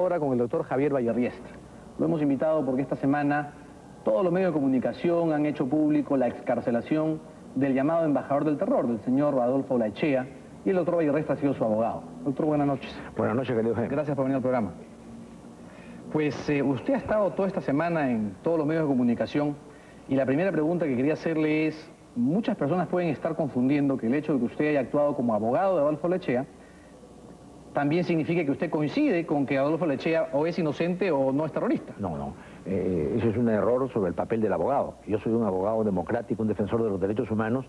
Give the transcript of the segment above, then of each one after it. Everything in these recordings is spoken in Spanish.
Ahora con el doctor Javier Vallerriestra. Lo hemos invitado porque esta semana todos los medios de comunicación han hecho público la excarcelación del llamado embajador del terror, del señor Adolfo Olaechea, y el doctor Vallerriestra ha sido su abogado. Doctor, buenas noches. Buenas noches, querido Jaime. Gracias por venir al programa. Pues usted ha estado toda esta semana en todos los medios de comunicación y la primera pregunta que quería hacerle es, muchas personas pueden estar confundiendo que el hecho de que usted haya actuado como abogado de Adolfo Olaechea también significa que usted coincide con que Adolfo Olaechea o es inocente o no es terrorista. No. Eso es un error sobre el papel del abogado. Yo soy un abogado democrático, un defensor de los derechos humanos,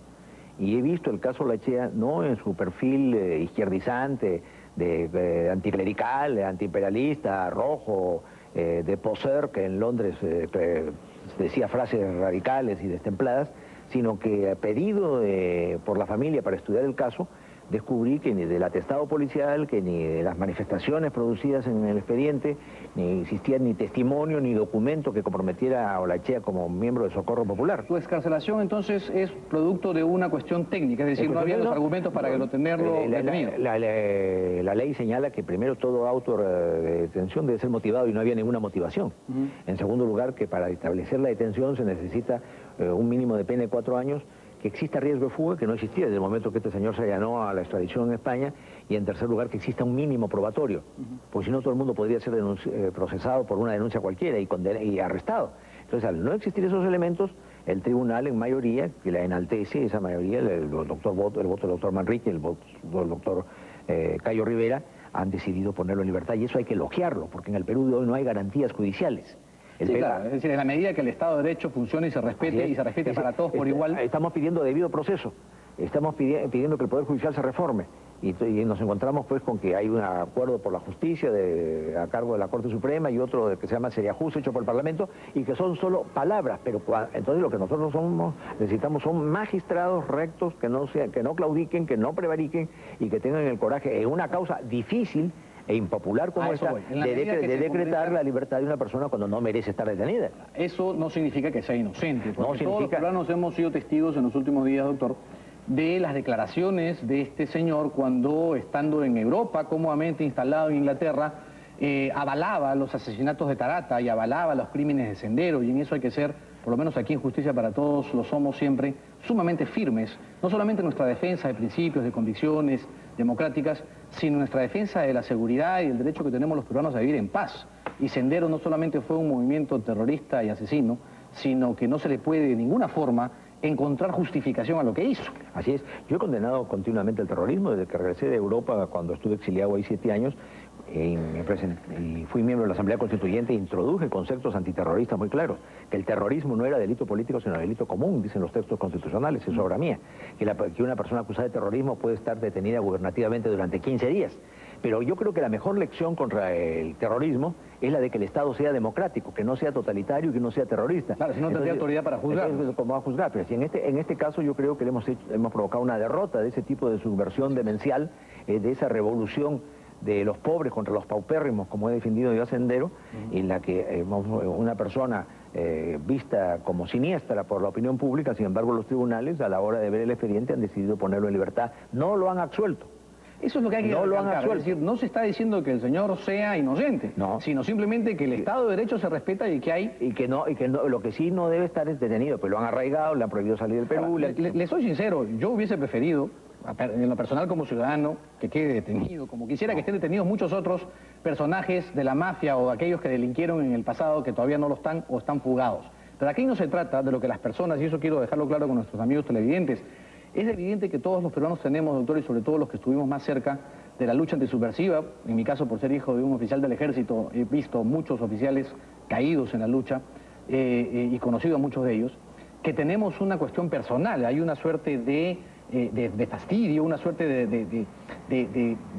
y he visto el caso Olaechea no en su perfil izquierdizante, anticlerical, antiimperialista, rojo, de poser, que en Londres decía frases radicales y destempladas, sino que pedido por la familia para estudiar el caso, descubrí que ni del atestado policial, que ni de las manifestaciones producidas en el expediente, ni existía ni testimonio ni documento que comprometiera a Olaechea como miembro de Socorro Popular. Su excarcelación entonces es producto de una cuestión técnica, es decir, no había los argumentos para tenerlo detenido. La ley señala que primero todo auto de detención debe ser motivado y no había ninguna motivación. En segundo lugar, que para establecer la detención se necesita un mínimo de pena de 4 años, que exista riesgo de fuga, que no existía desde el momento que este señor se allanó a la extradición en España, y en tercer lugar que exista un mínimo probatorio, porque si no todo el mundo podría ser procesado por una denuncia cualquiera y arrestado. Entonces, al no existir esos elementos, el tribunal en mayoría, que la enaltece, esa mayoría, el voto del doctor Manrique, el voto del doctor Cayo Rivera, han decidido ponerlo en libertad, y eso hay que elogiarlo, porque en el Perú de hoy no hay garantías judiciales. Sí, claro, es decir, en la medida que el Estado de Derecho funcione y se respete, para todos por igual. Estamos pidiendo debido proceso, estamos pidiendo que el Poder Judicial se reforme, y nos encontramos pues con que hay un acuerdo por la justicia a cargo de la Corte Suprema y otro que se llama Seriajus hecho por el Parlamento, y que son solo palabras, pero entonces lo que nosotros necesitamos son magistrados rectos, que no claudiquen, que no prevariquen y que tengan el coraje en una causa difícil e impopular como esta, de decretar la libertad de una persona cuando no merece estar detenida. Eso no significa que sea inocente, porque todos los significa... peruanos hemos sido testigos en los últimos días, doctor, de las declaraciones de este señor cuando, estando en Europa, cómodamente instalado en Inglaterra, avalaba los asesinatos de Tarata y avalaba los crímenes de Sendero, y en eso hay que ser, por lo menos aquí en Justicia para Todos, lo somos siempre, sumamente firmes, no solamente en nuestra defensa de principios, de convicciones democráticas, sino en nuestra defensa de la seguridad y el derecho que tenemos los peruanos a vivir en paz. Y Sendero no solamente fue un movimiento terrorista y asesino, sino que no se le puede de ninguna forma encontrar justificación a lo que hizo. Así es. Yo he condenado continuamente el terrorismo desde que regresé de Europa, cuando estuve exiliado ahí 7 años, y fui miembro de la Asamblea Constituyente e introduje conceptos antiterroristas muy claros, que el terrorismo no era delito político sino delito común, dicen los textos constitucionales, es obra mía, que una persona acusada de terrorismo puede estar detenida gubernativamente durante 15 días. Pero yo creo que la mejor lección contra el terrorismo es la de que el Estado sea democrático, que no sea totalitario y que no sea terrorista. Claro, si no tendría autoridad para juzgar. ¿Cómo va a juzgar? Pero si en este caso yo creo que hemos provocado una derrota de ese tipo de subversión demencial, de esa revolución de los pobres contra los paupérrimos, como he defendido yo a Sendero, en la que una persona vista como siniestra por la opinión pública, sin embargo los tribunales a la hora de ver el expediente han decidido ponerlo en libertad, no lo han absuelto. Eso es lo que hay que recalcar, es decir, no se está diciendo que el señor sea inocente, sino simplemente que el Estado de Derecho se respeta y que hay... Y que no, lo que sí no debe estar es detenido, pero lo han arraigado, le han prohibido salir del Perú. Le soy sincero, yo hubiese preferido, en lo personal como ciudadano, que quede detenido, como quisiera que estén detenidos muchos otros personajes de la mafia o aquellos que delinquieron en el pasado que todavía no lo están o están fugados. Pero aquí no se trata de lo que las personas, y eso quiero dejarlo claro con nuestros amigos televidentes, es evidente que todos los peruanos tenemos, doctor, y sobre todo los que estuvimos más cerca de la lucha antisubversiva, en mi caso por ser hijo de un oficial del ejército, he visto muchos oficiales caídos en la lucha y conocido a muchos de ellos, que tenemos una cuestión personal, hay una suerte de fastidio, una suerte de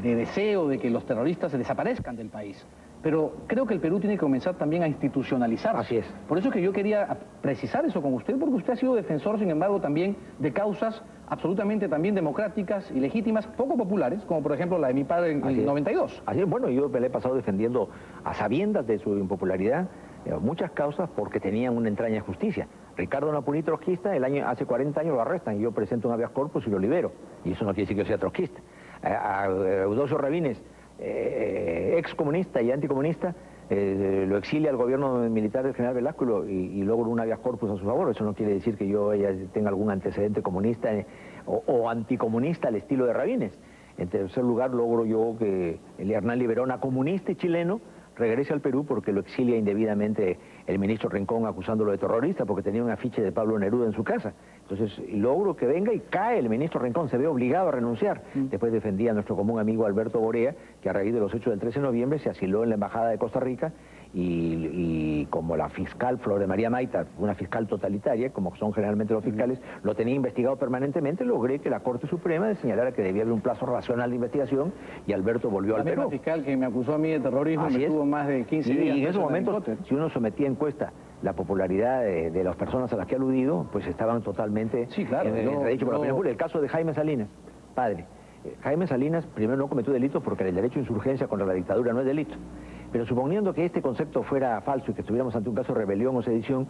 deseo de que los terroristas se desaparezcan del país. Pero creo que el Perú tiene que comenzar también a institucionalizarse. Así es. Por eso es que yo quería precisar eso con usted, porque usted ha sido defensor, sin embargo, también de causas absolutamente también democráticas y legítimas, poco populares, como por ejemplo la de mi padre en el 92. Así es, bueno, yo me la he pasado defendiendo a sabiendas de su impopularidad muchas causas porque tenían una entraña de justicia. Ricardo Napuní, trotskista, hace 40 años lo arrestan y yo presento un habeas corpus y lo libero. Y eso no quiere decir que yo sea trotskista. A Eudosio Rabines excomunista y anticomunista, lo exilia el gobierno militar del general Velasco y logra un habeas corpus a su favor. Eso no quiere decir que ella tenga algún antecedente comunista o anticomunista al estilo de Rabines. En tercer lugar, logro yo que el Hernán Liberona, comunista y chileno, regrese al Perú porque lo exilia indebidamente el ministro Rincón acusándolo de terrorista porque tenía un afiche de Pablo Neruda en su casa. Entonces logro que venga y cae el ministro Rincón, se ve obligado a renunciar. Después defendía a nuestro común amigo Alberto Borea, que a raíz de los hechos del 13 de noviembre se asiló en la Embajada de Costa Rica y como la fiscal Flor de María Maita, una fiscal totalitaria, como son generalmente los fiscales, lo tenía investigado permanentemente, logré que la Corte Suprema señalara que debía haber un plazo racional de investigación y Alberto volvió al Perú. La fiscal que me acusó a mí de terrorismo me tuvo más de 15 días. Y en esos momentos, si uno sometía encuesta la popularidad de las personas a las que ha aludido, pues estaban totalmente dicho por la opinión pública. El caso de Jaime Salinas, padre. Jaime Salinas primero no cometió delitos porque el derecho de insurgencia contra la dictadura no es delito. Pero suponiendo que este concepto fuera falso y que estuviéramos ante un caso de rebelión o sedición,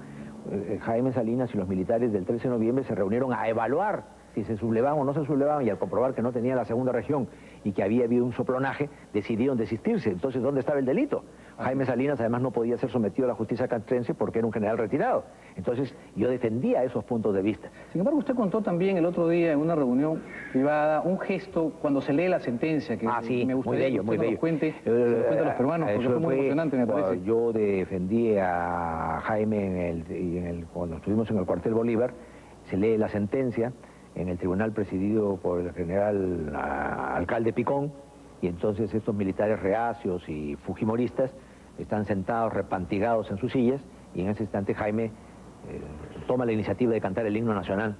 Jaime Salinas y los militares del 13 de noviembre se reunieron a evaluar si se sublevaban o no se sublevaban, y al comprobar que no tenía la segunda región y que había habido un soplonaje, decidieron desistirse. Entonces, ¿dónde estaba el delito? Jaime Salinas además no podía ser sometido a la justicia castrense porque era un general retirado. Entonces, yo defendía esos puntos de vista. Sin embargo, usted contó también el otro día en una reunión privada un gesto cuando se lee la sentencia, que me gustaría que usted nos lo cuente, se lo cuente a los peruanos, porque fue muy emocionante, me parece. Yo defendí a Jaime cuando estuvimos en el cuartel Bolívar, se lee la sentencia en el tribunal presidido por el general alcalde Picón, y entonces estos militares reacios y fujimoristas están sentados, repantigados en sus sillas, y en ese instante Jaime toma la iniciativa de cantar el himno nacional.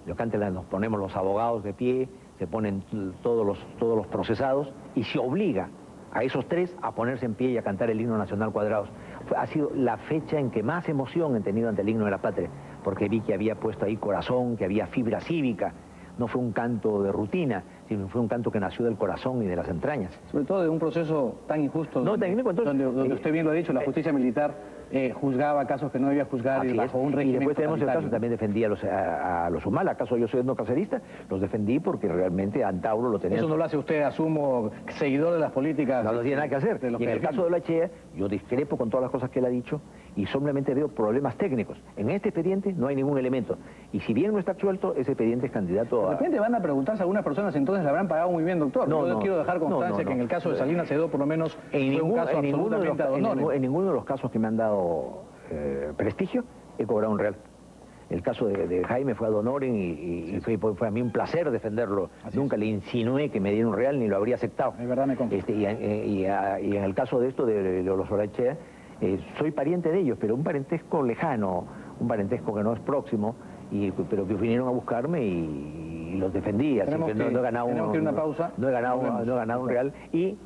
Nos ponemos los abogados de pie, se ponen todos los procesados, y se obliga a esos tres a ponerse en pie y a cantar el himno nacional cuadrados. Ha sido la fecha en que más emoción he tenido ante el himno de la patria, porque vi que había puesto ahí corazón, que había fibra cívica. No fue un canto de rutina, sino fue un canto que nació del corazón y de las entrañas. Sobre todo de un proceso tan injusto, donde usted bien lo ha dicho, la justicia militar juzgaba casos que no debía juzgar y bajo un régimen. Y después tenemos el caso, también defendí a los Humala. ¿Acaso yo soy etnocacerista? Los defendí porque realmente Antauro lo tenía. Eso no lo hace usted, asumo, seguidor de las políticas. No tiene nada que hacer. Y en el caso de Olachea, yo discrepo con todas las cosas que él ha dicho y solamente veo problemas técnicos. En este expediente no hay ningún elemento. Y si bien no está absuelto, ese expediente es candidato a... De repente van a preguntarse algunas personas, entonces le habrán pagado muy bien, doctor. Yo quiero dejar constancia que en el caso de Salinas Cedó, por lo menos, fue un caso absolutamente ad honorem. En ninguno de los casos que me han dado prestigio, he cobrado un real. El caso de Jaime fue ad honorem y fue a mí un placer defenderlo. Nunca le insinué que me diera un real ni lo habría aceptado. Es verdad, me consta. Y en el caso de esto, de los Olachea, soy pariente de ellos, pero un parentesco lejano, un parentesco que no es próximo, pero que vinieron a buscarme y los defendí. Así que no he ganado un real. Y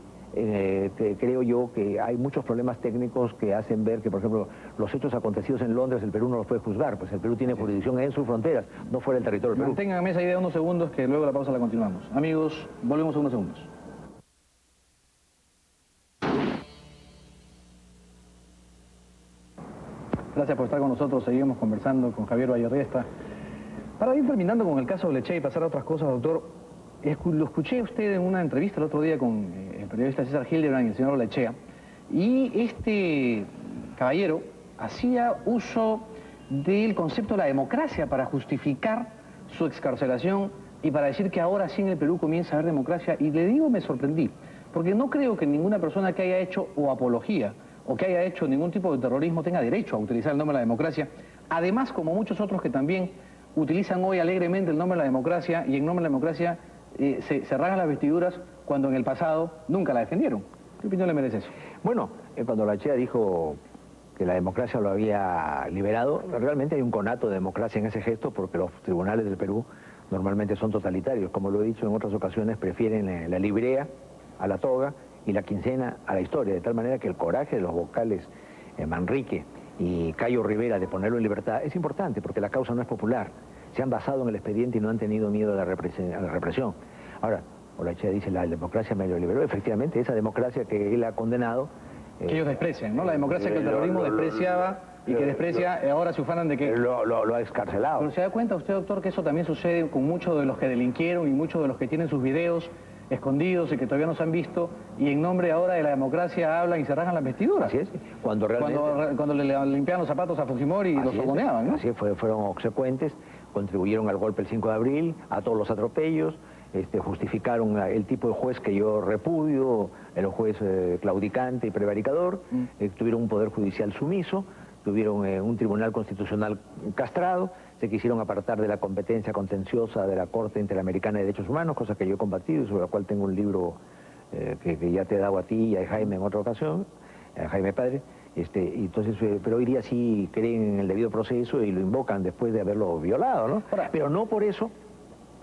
creo yo que hay muchos problemas técnicos que hacen ver que, por ejemplo, los hechos acontecidos en Londres, el Perú no los puede juzgar, pues el Perú tiene jurisdicción en sus fronteras, no fuera del territorio del Perú. Manténganme esa idea unos segundos, que luego la pausa la continuamos. Amigos, volvemos unos segundos. Gracias por estar con nosotros, seguimos conversando con Javier Vallerriesta. Para ir terminando con el caso de Olachea y pasar a otras cosas, doctor, lo escuché a usted en una entrevista el otro día con el periodista César Hildebrand y el señor Olachea, y este caballero hacía uso del concepto de la democracia para justificar su excarcelación y para decir que ahora sí en el Perú comienza a haber democracia, y le digo, me sorprendí, porque no creo que ninguna persona que haya hecho o apología o que haya hecho ningún tipo de terrorismo tenga derecho a utilizar el nombre de la democracia, además como muchos otros que también utilizan hoy alegremente el nombre de la democracia y en nombre de la democracia se rasgan las vestiduras cuando en el pasado nunca la defendieron. ¿Qué opinión le merece eso? Bueno, cuando Olachea dijo que la democracia lo había liberado, realmente hay un conato de democracia en ese gesto porque los tribunales del Perú normalmente son totalitarios. Como lo he dicho en otras ocasiones, prefieren la librea a la toga y la quincena a la historia, de tal manera que el coraje de los vocales Manrique y Cayo Rivera de ponerlo en libertad es importante porque la causa no es popular. Se han basado en el expediente y no han tenido miedo a la represión. Ahora, Olachea dice, la democracia me lo liberó. Efectivamente, esa democracia que él ha condenado... que ellos desprecian, ¿no? La democracia que el terrorismo despreciaba y que desprecia, ahora se ufanan de que... Lo ha excarcelado. Pero ¿se da cuenta usted, doctor, que eso también sucede con muchos de los que delinquieron y muchos de los que tienen sus videos escondidos y que todavía no se han visto, y en nombre ahora de la democracia hablan y se rasgan las vestiduras. Así es, cuando realmente... Cuando le limpiaban los zapatos a Fujimori y los soboneaban, ¿no? Así es, fueron obsecuentes, contribuyeron al golpe el 5 de abril, a todos los atropellos, justificaron el tipo de juez que yo repudio, el juez claudicante y prevaricador, tuvieron un poder judicial sumiso, tuvieron un tribunal constitucional castrado, se quisieron apartar de la competencia contenciosa de la Corte Interamericana de Derechos Humanos, cosa que yo he combatido y sobre la cual tengo un libro que ya te he dado a ti y a Jaime en otra ocasión, a Jaime Padre. Entonces, pero hoy día sí creen en el debido proceso y lo invocan después de haberlo violado, ¿no? Pero no por eso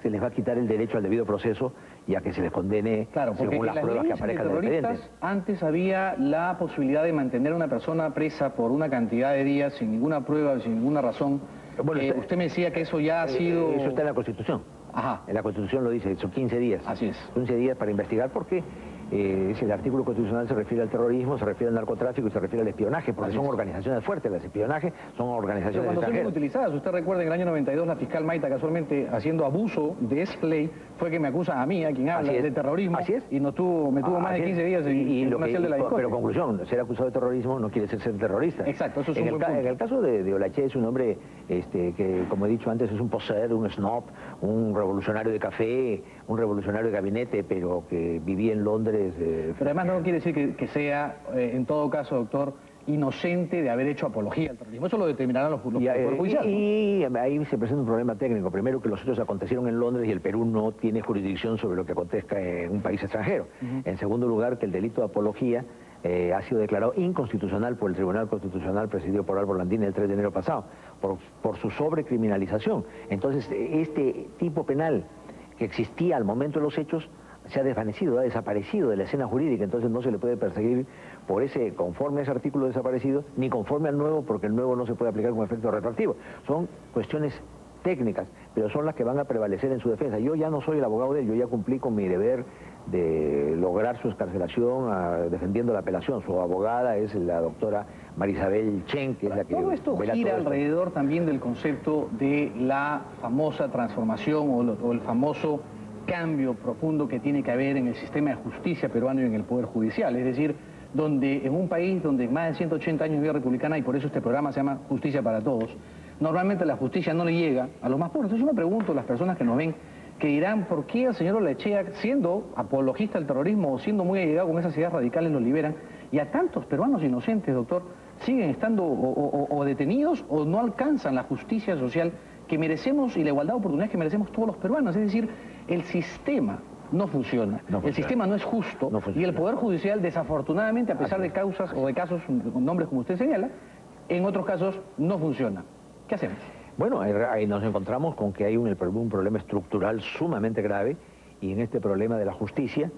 se les va a quitar el derecho al debido proceso y a que se les condene según las pruebas que aparezcan de antecedentes. Antes había la posibilidad de mantener a una persona presa por una cantidad de días sin ninguna prueba, sin ninguna razón. Bueno, usted me decía que eso ya ha sido... Eso está en la Constitución. Ajá. En la Constitución lo dice, son 15 días. Así es. 15 días para investigar porque el artículo constitucional se refiere al terrorismo, se refiere al narcotráfico y se refiere al espionaje, porque son organizaciones fuertes. Las espionaje son organizaciones cuando extranjeras. Son utilizadas. Usted recuerda en el año 92 la fiscal Maita casualmente haciendo abuso de esa ley fue que me acusa a mí, a quien habla, de terrorismo. Así es. Y me tuvo más de 15 días en una celda de la discordia. Pero conclusión, ser acusado de terrorismo no quiere ser terrorista. Exacto, eso es un buen punto. En el caso de Olache es un hombre que, como he dicho antes, es un poseer, un snob, un revolucionario de café, un revolucionario de gabinete, pero que vivía en Londres. Pero además no quiere decir que sea, en todo caso, doctor, inocente de haber hecho apología al terrorismo. Eso lo determinarán los poderes judiciales. Y ahí se presenta un problema técnico. Primero, que los hechos acontecieron en Londres y el Perú no tiene jurisdicción sobre lo que acontezca en un país extranjero. En segundo lugar, que el delito de apología ha sido declarado inconstitucional por el Tribunal Constitucional presidido por Álvaro Landini el 3 de enero pasado, por su sobrecriminalización. Entonces, este tipo penal que existía al momento de los hechos se ha desvanecido, ha desaparecido de la escena jurídica, entonces no se le puede perseguir por conforme a ese artículo desaparecido, ni conforme al nuevo, porque el nuevo no se puede aplicar con efecto retroactivo. Son cuestiones técnicas, pero son las que van a prevalecer en su defensa. Yo ya no soy el abogado de él, yo ya cumplí con mi deber de lograr su excarcelación defendiendo la apelación. Su abogada es la doctora Marisabel Chen, que es la que... Todo esto gira alrededor también del concepto de la famosa transformación o el famoso cambio profundo que tiene que haber en el sistema de justicia peruano y en el Poder Judicial. Es decir, donde en un país donde más de 180 años de vida republicana, y por eso este programa se llama Justicia para Todos, normalmente la justicia no le llega a los más pobres. Entonces yo me pregunto a las personas que nos ven, que dirán, ¿por qué al señor Olaechea, siendo apologista del terrorismo o siendo muy allegado con esas ideas radicales, lo liberan? Y a tantos peruanos inocentes, doctor, siguen estando o detenidos o no alcanzan la justicia social que merecemos y la igualdad de oportunidades que merecemos todos los peruanos. Es decir, el sistema no funciona, el sistema no es justo, y el Poder Judicial, desafortunadamente, a pesar de causas o de casos con nombres como usted señala, en otros casos no funciona. ¿Qué hacemos? Bueno, ahí nos encontramos con que hay un problema estructural sumamente grave, y en este problema de la justicia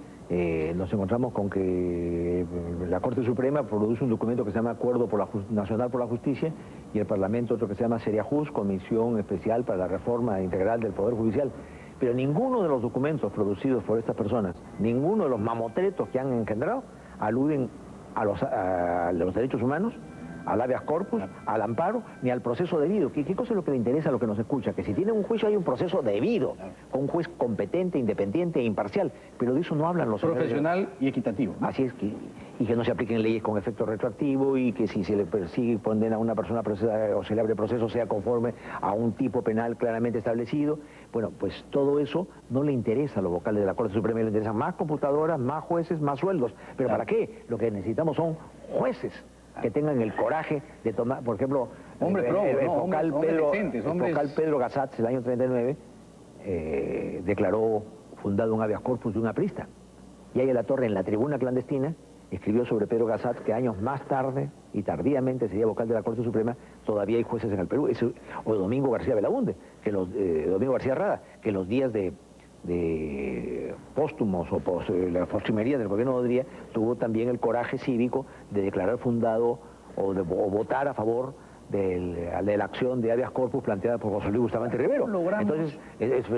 nos encontramos con que la Corte Suprema produce un documento que se llama Acuerdo Nacional por la Justicia, y el Parlamento otro que se llama Seriajust, Comisión Especial para la Reforma Integral del Poder Judicial. Pero ninguno de los documentos producidos por estas personas, ninguno de los mamotretos que han engendrado, aluden a los derechos humanos, al habeas corpus, al amparo, ni al proceso debido. ¿Qué cosa es lo que le interesa a lo que nos escucha? Que si tiene un juicio hay un proceso debido, con un juez competente, independiente e imparcial, pero de eso no hablan los profesional y equitativo, ¿no? Así es, y que no se apliquen leyes con efecto retroactivo, y que si se le persigue y condena a una persona o se le abre proceso sea conforme a un tipo penal claramente establecido. Bueno, pues todo eso no le interesa a los vocales de la Corte Suprema, le interesan más computadoras, más jueces, más sueldos. ¿Pero ¿para qué? Lo que necesitamos son jueces que tengan el coraje de tomar, por ejemplo, el focal Pedro Gasatz, el año 39, declaró fundado un habeas corpus de un aprista. Y ahí en la torre, en la tribuna clandestina, escribió sobre Pedro Gasatz que años más tarde, y tardíamente sería vocal de la Corte Suprema, todavía hay jueces en el Perú. O Domingo García Belaúnde, Domingo García Rada, que los días de póstumos o la postrimería del gobierno de Odría tuvo también el coraje cívico de declarar fundado o votar a favor de la acción de habeas corpus planteada por José Luis Bustamante Rivero. Entonces,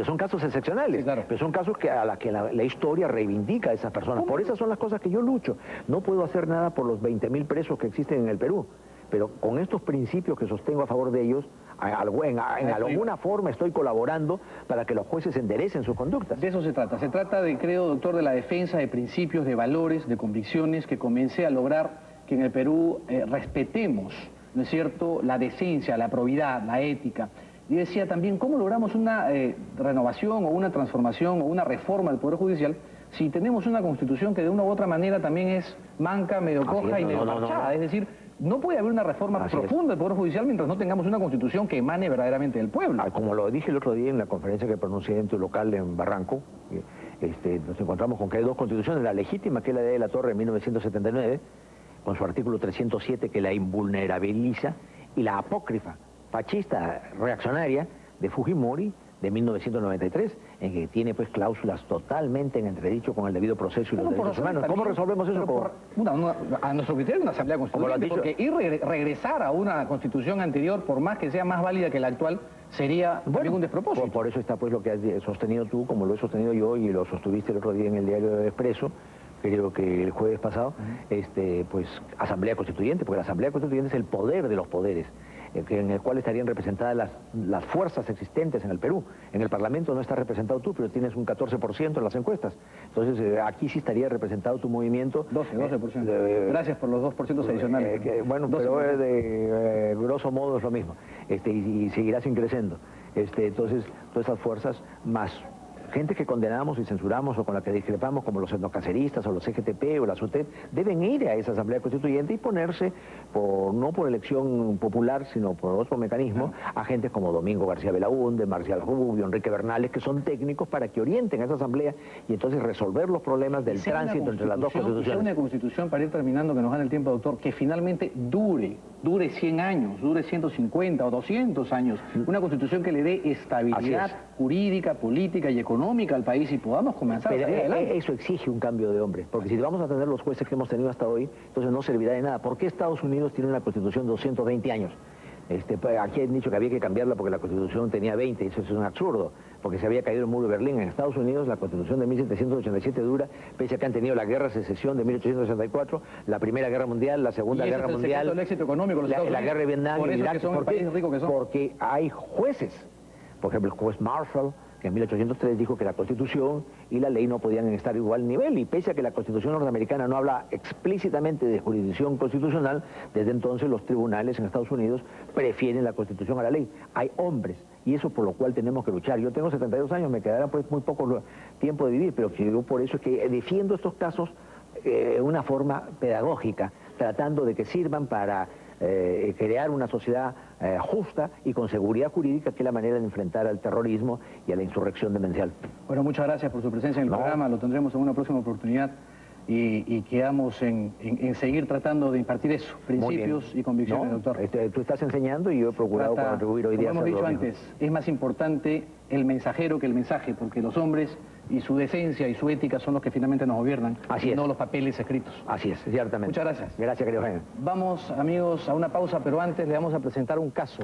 son casos excepcionales, claro, pero son casos a las que la historia reivindica a esas personas. Por esas son las cosas que yo lucho. No puedo hacer nada por los 20.000 presos que existen en el Perú, pero con estos principios que sostengo a favor de ellos, en alguna forma estoy colaborando para que los jueces enderecen sus conductas. De eso se trata. Se trata de, creo, doctor, de la defensa de principios, de valores, de convicciones que comencé a lograr que en el Perú respetemos, ¿no es cierto?, la decencia, la probidad, la ética. Y decía también, ¿cómo logramos una renovación o una transformación o una reforma del Poder Judicial si tenemos una Constitución que de una u otra manera también es manca, medio coja y medio parchada? Es decir, no puede haber una reforma profunda del Poder Judicial mientras no tengamos una Constitución que emane verdaderamente del pueblo. Como lo dije el otro día en la conferencia que pronuncié en tu local en Barranco, nos encontramos con que hay dos constituciones, la legítima, que es la de la Torre de 1979, con su artículo 307 que la invulnerabiliza, y la apócrifa, fascista, reaccionaria, de Fujimori, de 1993, en que tiene pues cláusulas totalmente en entredicho con el debido proceso y los derechos humanos. ¿Cómo resolvemos eso? A nuestro criterio, una asamblea constituyente, porque regresar a una constitución anterior, por más que sea más válida que la actual, sería también un despropósito. Por eso está pues lo que has sostenido tú, como lo he sostenido yo y lo sostuviste el otro día en el diario Expreso, creo que el jueves pasado, pues asamblea constituyente, porque la asamblea constituyente es el poder de los poderes, en el cual estarían representadas las fuerzas existentes en el Perú. En el Parlamento no está representado tú, pero tienes un 14% en las encuestas. Entonces, aquí sí estaría representado tu movimiento. 12%. Gracias por los 2% adicionales. Bueno, pero de grosso modo es lo mismo. Y seguirá sin creciendo. Entonces, todas esas fuerzas más gente que condenamos y censuramos o con la que discrepamos, como los etnocaceristas o los CGTP o la SUTEP, deben ir a esa asamblea constituyente y ponerse, no por elección popular, sino por otro mecanismo, a gente como Domingo García Belaúnde, Marcial Rubio, Enrique Bernales, que son técnicos para que orienten a esa asamblea y entonces resolver los problemas del tránsito entre las dos constituciones. Una constitución, para ir terminando, que nos gane el tiempo, doctor, que finalmente dure 100 años, dure 150 o 200 años, una constitución que le dé estabilidad jurídica, política y económica al país y podamos comenzar a salir adelante. Eso exige un cambio de hombre, porque si vamos a tener los jueces que hemos tenido hasta hoy, entonces no servirá de nada. ¿Por qué Estados Unidos tiene una constitución de 220 años? Aquí han dicho que había que cambiarla porque la Constitución tenía 20, eso es un absurdo, porque se había caído el muro de Berlín. En Estados Unidos la Constitución de 1787 dura, pese a que han tenido la Guerra de Secesión de 1864, la Primera Guerra Mundial, la Segunda Guerra Mundial, el éxito económico, la Guerra de Vietnam, por eso Irak, que son el país rico que son. Porque hay jueces, por ejemplo el juez Marshall, que en 1803 dijo que la Constitución y la ley no podían estar a igual nivel, y pese a que la Constitución norteamericana no habla explícitamente de jurisdicción constitucional, desde entonces los tribunales en Estados Unidos prefieren la Constitución a la ley. Hay hombres, y eso por lo cual tenemos que luchar. Yo tengo 72 años, me quedará pues muy poco tiempo de vivir, pero yo por eso es que defiendo estos casos de una forma pedagógica, tratando de que sirvan para crear una sociedad justa y con seguridad jurídica, que es la manera de enfrentar al terrorismo y a la insurrección demencial. Bueno, muchas gracias por su presencia en el programa, lo tendremos en una próxima oportunidad y quedamos en seguir tratando de impartir eso, principios y convicciones, doctor. Tú estás enseñando y yo he procurado contribuir hoy día. Como hemos dicho antes, es más importante el mensajero que el mensaje, porque los hombres y su decencia y su ética son los que finalmente nos gobiernan, no los papeles escritos. Así es, ciertamente. Muchas gracias. Gracias, querido Jaime. Vamos, amigos, a una pausa, pero antes le vamos a presentar un caso.